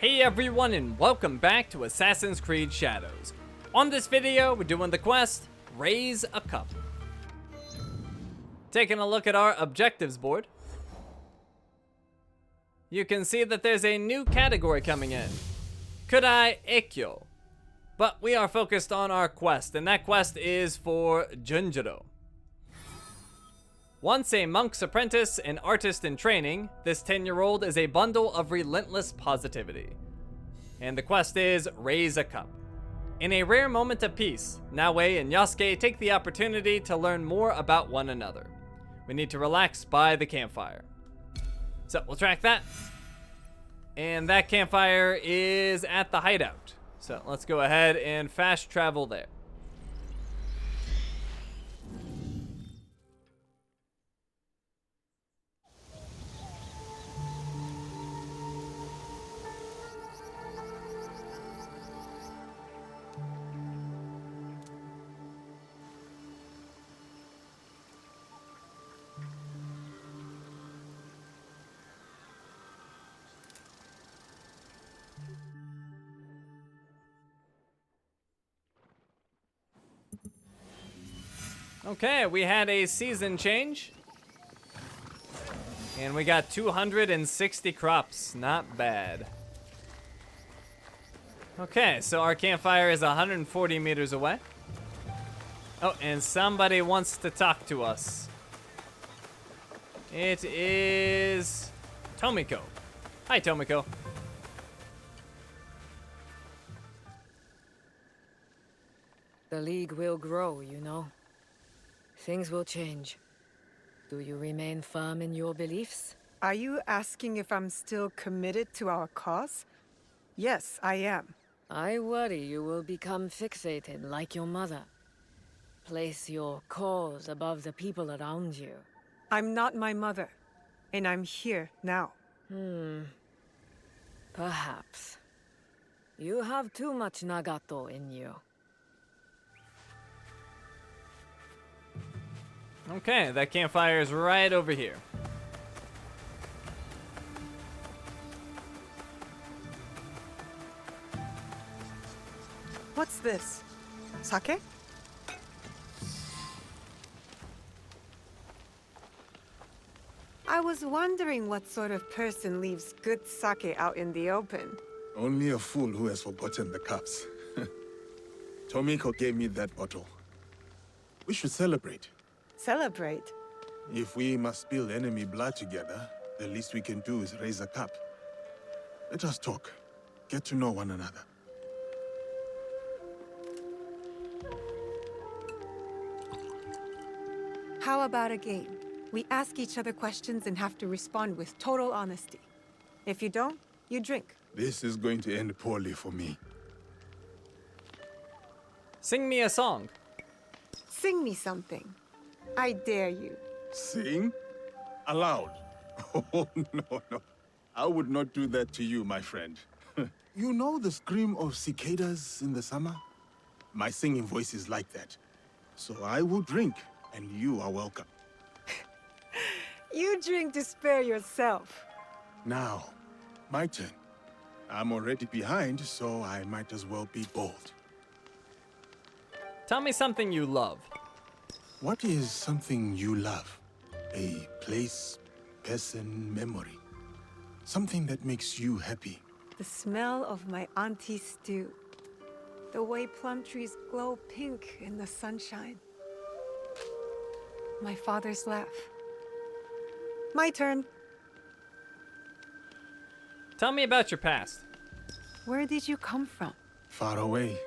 Hey everyone, and welcome back to Assassin's Creed Shadows. On this video, we're doing the quest, Raise a Cup. Taking a look at our objectives board, you can see that there's a new category coming in, Kudai Ekkyo. But we are focused on our quest, and that quest is for Junjiro. Once a monk's apprentice and artist in training, this 10-year-old is a bundle of relentless positivity. And the quest is Raise a Cup. In a rare moment of peace, Naoe and Yasuke take the opportunity to learn more about one another. We need to relax by the campfire. So we'll track that. And that campfire is at the hideout. So let's go ahead and fast travel there. Okay, we had a season change. And we got 260 crops. Not bad. Okay, so our campfire is 140 meters away. Oh, and somebody wants to talk to us. It is Tomiko. Hi, Tomiko. The League will grow, you know. Things will change. Do you remain firm in your beliefs? Are you asking if I'm still committed to our cause? Yes, I am. I worry you will become fixated like your mother. Place your cause above the people around you. I'm not my mother, and I'm here now. Perhaps. You have too much Nagato in you. Okay, that campfire is right over here. What's this? Sake? I was wondering what sort of person leaves good sake out in the open. Only a fool who has forgotten the cups. Tomiko gave me that bottle. We should celebrate. Celebrate. If we must spill enemy blood together, the least we can do is raise a cup. Let us talk. Get to know one another. How about a game? We ask each other questions and have to respond with total honesty. If you don't, you drink. This is going to end poorly for me. Sing me a song. Sing me something. I dare you. Sing? Aloud? Oh, no. I would not do that to you, my friend. You know the scream of cicadas in the summer? My singing voice is like that. So I will drink, and you are welcome. You drink to spare yourself. Now, my turn. I'm already behind, so I might as well be bold. Tell me something you love. What is something you love? A place, person, memory. Something that makes you happy. The smell of my auntie's stew. The way plum trees glow pink in the sunshine. My father's laugh. My turn. Tell me about your past. Where did you come from? Far away.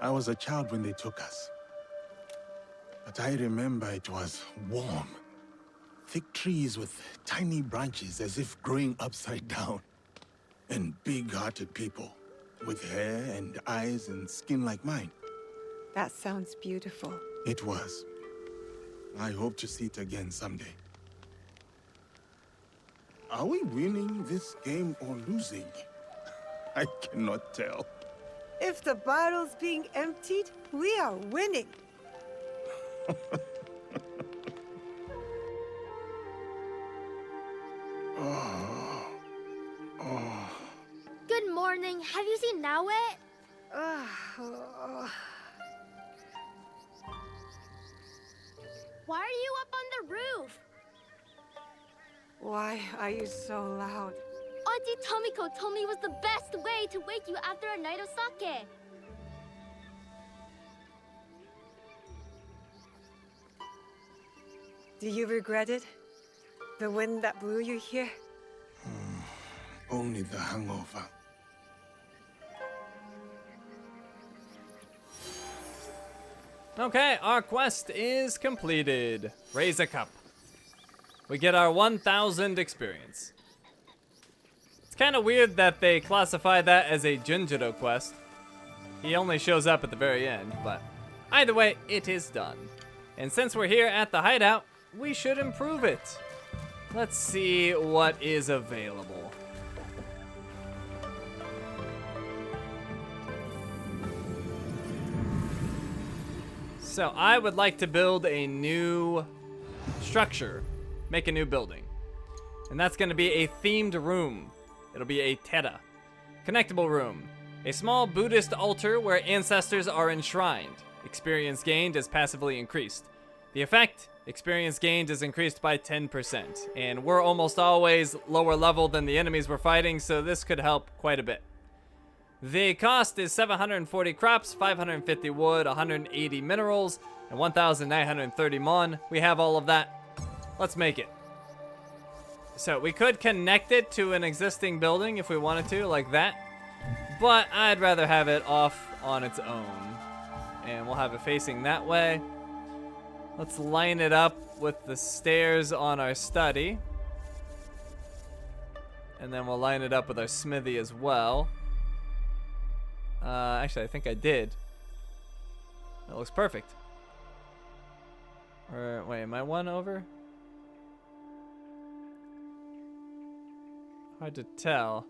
I was a child when they took us. But I remember it was warm. Thick trees with tiny branches as if growing upside down. And big-hearted people with hair and eyes and skin like mine. That sounds beautiful. It was. I hope to see it again someday. Are we winning this game or losing? I cannot tell. If the bottle's being emptied, we are winning. Good morning. Have you seen Nawe? Why are you up on the roof? Why are you so loud? Auntie Tomiko told me it was the best way to wake you after a night of sake. Do you regret it? The wind that blew you here? Only the hangover. Okay, our quest is completed. Raise a cup. We get our 1,000 experience. It's kind of weird that they classify that as a Junjiro quest. He only shows up at the very end, but either way, it is done. And since we're here at the hideout, we should improve it. Let's see what is available. So I would like to build a new structure, make a new building. And that's going to be a themed room. It'll be a Tera. Connectable room. A small Buddhist altar where ancestors are enshrined. Experience gained is passively increased. The effect, experience gained is increased by 10%. And we're almost always lower level than the enemies we're fighting, so this could help quite a bit. The cost is 740 crops, 550 wood, 180 minerals, and 1,930 mon. We have all of that. Let's make it. So we could connect it to an existing building if we wanted to, like that. But I'd rather have it off on its own. And we'll have it facing that way. Let's line it up with the stairs on our study. And then we'll line it up with our smithy as well. Actually, I think I did. That looks perfect. Or, wait, am I one over? Hard to tell.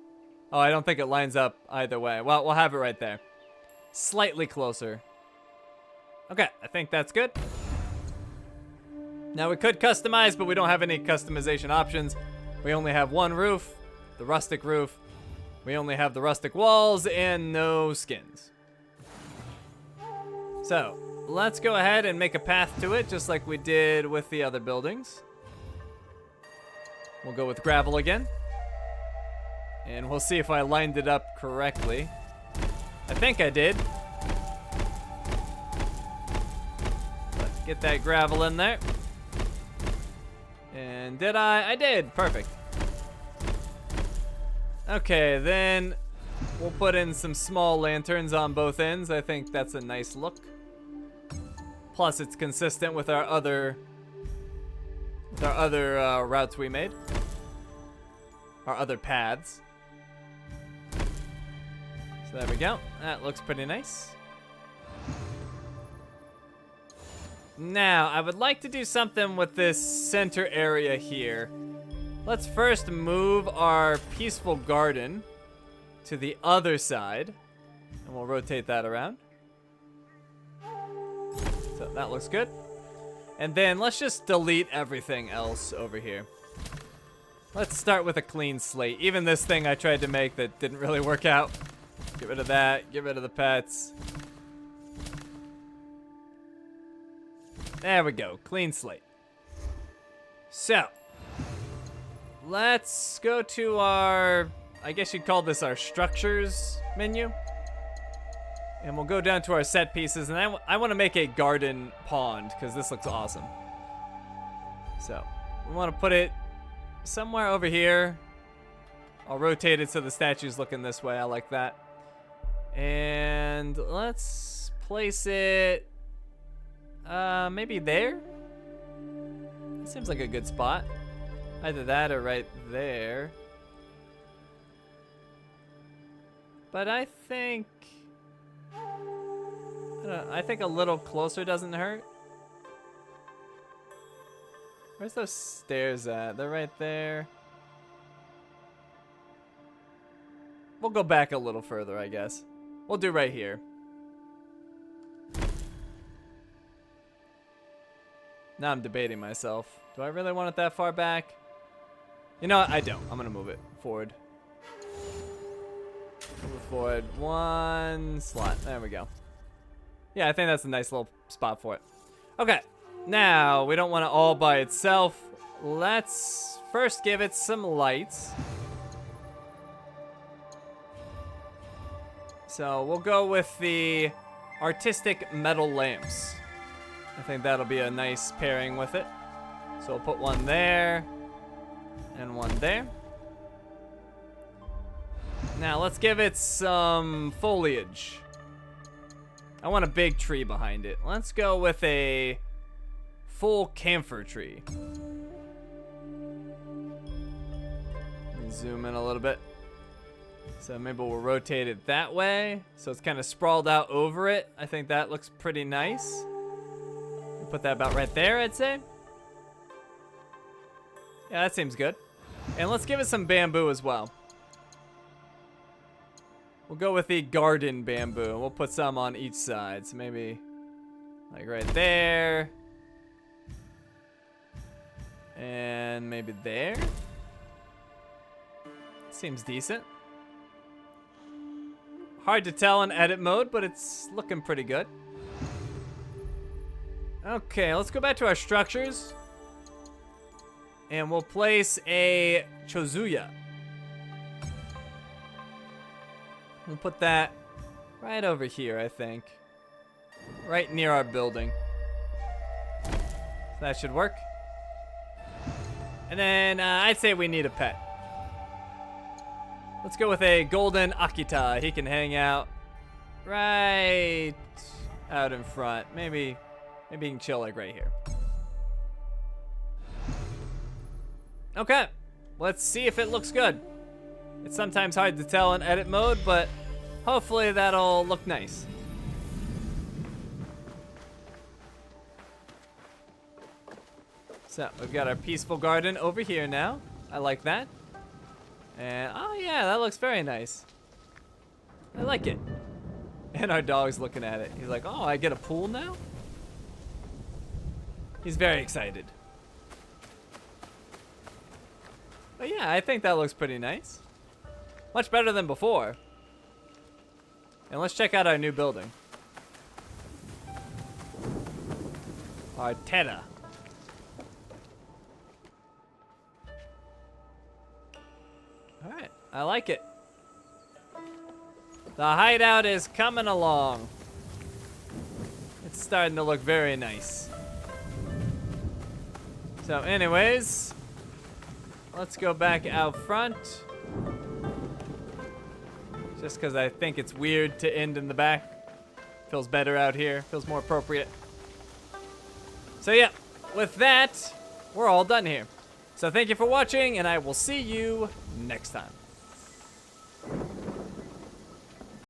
Oh, I don't think it lines up either way. Well, we'll have it right there. Slightly closer. Okay, I think that's good. Now we could customize, but we don't have any customization options. We only have one roof, the rustic roof. We only have the rustic walls and no skins. So, let's go ahead and make a path to it, just like we did with the other buildings. We'll go with gravel again. And we'll see if I lined it up correctly. I think I did. Let's get that gravel in there. And did I? I did. Perfect. Okay, then we'll put in some small lanterns on both ends. I think that's a nice look. Plus, it's consistent with our other routes we made. Our other paths. So there we go. That looks pretty nice. Now, I would like to do something with this center area here. Let's first move our peaceful garden to the other side. And we'll rotate that around. So that looks good. And then let's just delete everything else over here. Let's start with a clean slate. Even this thing I tried to make that didn't really work out. Get rid of that. Get rid of the pets. There we go. Clean slate. So, let's go to our, I guess you'd call this our structures menu. And we'll go down to our set pieces. And I want to make a garden pond because this looks awesome. So, we want to put it somewhere over here. I'll rotate it so the statue's looking this way. I like that. And let's place it maybe there. Seems like a good spot. Either that or right there. But I think I think a little closer doesn't hurt. Where's those stairs at? They're right there. We'll go back a little further, I guess. We'll do right here. Now I'm debating myself. Do I really want it that far back? You know what? I don't. I'm gonna move it forward. for it. 1 slot. There we go. Yeah, I think that's a nice little spot for it. Okay, now we don't want it all by itself. Let's first give it some lights. So we'll go with the artistic metal lamps. I think that'll be a nice pairing with it. So we'll put one there and one there. Now let's give it some foliage. I want a big tree behind it. Let's go with a full camphor tree. Let me zoom in a little bit. So maybe we'll rotate it that way. So it's kind of sprawled out over it. I think that looks pretty nice. We'll put that about right there, I'd say. Yeah, that seems good. And let's give it some bamboo as well. We'll go with the garden bamboo. We'll put some on each side. So maybe like right there. And maybe there. Seems decent. Hard to tell in edit mode, but it's looking pretty good. Okay, let's go back to our structures. And we'll place a Chozuya. We'll put that right over here, I think. Right near our building. So that should work. And then I'd say we need a pet. Let's go with a golden Akita. He can hang out right out in front. Maybe he can chill like right here. Okay, let's see if it looks good. It's sometimes hard to tell in edit mode, but hopefully that'll look nice. So we've got our peaceful garden over here now. I like that. And oh yeah, that looks very nice. I like it. And our dog's looking at it. He's like, oh, I get a pool now? He's very excited. But yeah, I think that looks pretty nice. Much better than before. And let's check out our new building. Arteta. Alright, I like it. The hideout is coming along. It's starting to look very nice. So anyways, let's go back out front. Just because I think it's weird to end in the back. Feels better out here, feels more appropriate. So yeah, with that, we're all done here. So thank you for watching, and I will see you next time.